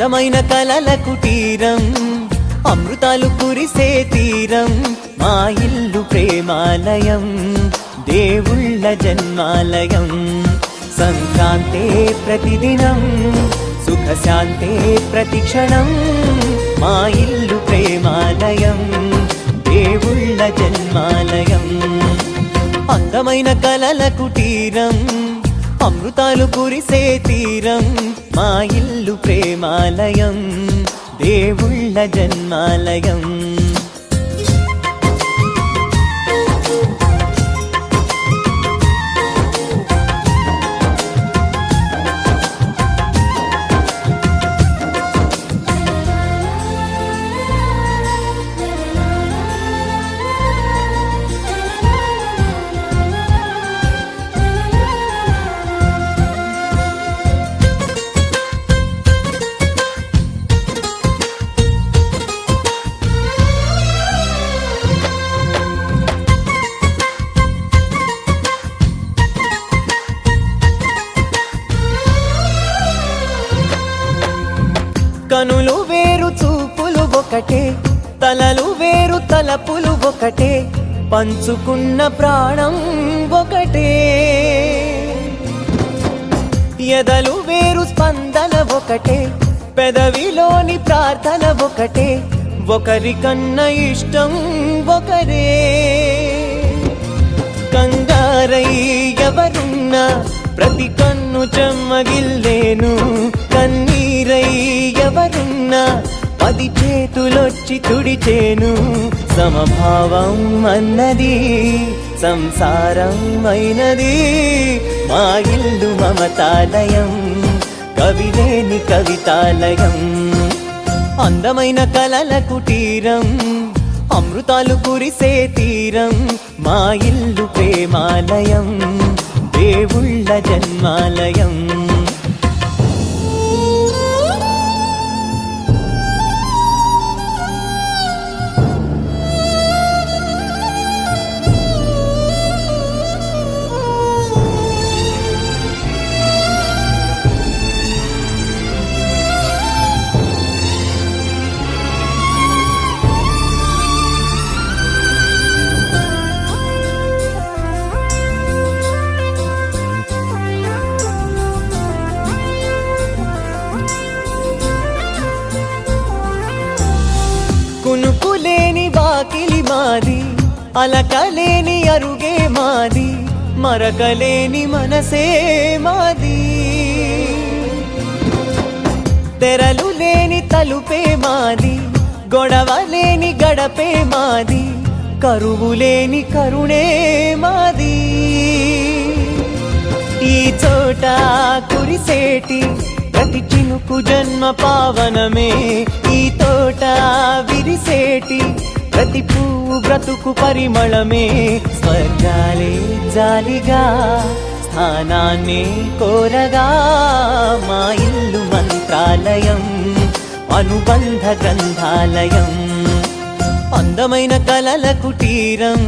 అందమైన కలల కుటీరం, అమృతాలు కురిసే తీరం, మా ఇల్లు ప్రేమాలయం, దేవుళ్ళ జన్మాలయం. సంక్రాంతే ప్రతిదినం, సుఖశాంతే ప్రతిక్షణం, మా ఇల్లు ప్రేమాలయం, దేవుళ్ళ జన్మాలయం. అందమైన కలల కుటీరం, అమృతాలు కురిసే తీరం, మా ఇల్లు ప్రేమాలయం, దేవుళ్ళ జన్మాలయం. కనులు వేరు చూపులు ఒకటే, తలలు వేరు తలపులు ఒకటే, పంచుకున్న ప్రాణం ఒకటే. ఎదలు వేరు స్పందన ఒకటే, పెదవిలోని ప్రార్థన ఒకటే, ఒకరికన్నా ఇష్టం ఒకరే. కంగారై ఎవరున్నా ప్రతి కన్ను చెమ్మగిల్లేను, కన్నీరై ఎవరున్నా 10 చేతులొచ్చి తుడిచేను. సమభావం అన్నది సంసారం అయినది, మా ఇల్లు మమతాలయం, కవిలేని కవితాలయం. అందమైన కలల కుటీరం, అమృతాలు కురిసే తీరం, మా ఇల్లు ప్రేమాలయం, దేవుళ్ళ జన్మాలయం. కునుకులేని వాకిలి మాది, అలకలేని అరుగే మాది, మరకలేని మనసే మాది. తెరలు లేని తలుపే మాది, గొడవ లేని గడపే మాది, కరువు లేని కరుణే మాది. ఈ చోట కురిసేటి ప్రతి చినుకు జన్మ పావనమే, ఈ తోట విరిసేటి ప్రతి పువ్వు బ్రతుకు పరిమళమే. స్వర్గాలే జాలిగా స్థానాన్ని కోరగా, మా ఇల్లు మంత్రాలయం, అనుబంధ గ్రంథాలయం. అందమైన కలల కుటీరం,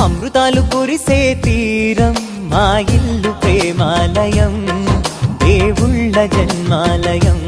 అమృతాలు కురిసే తీరం, మా ఇల్లు ప్రేమాలయం, దేవుళ్ళ జన్మాలయం.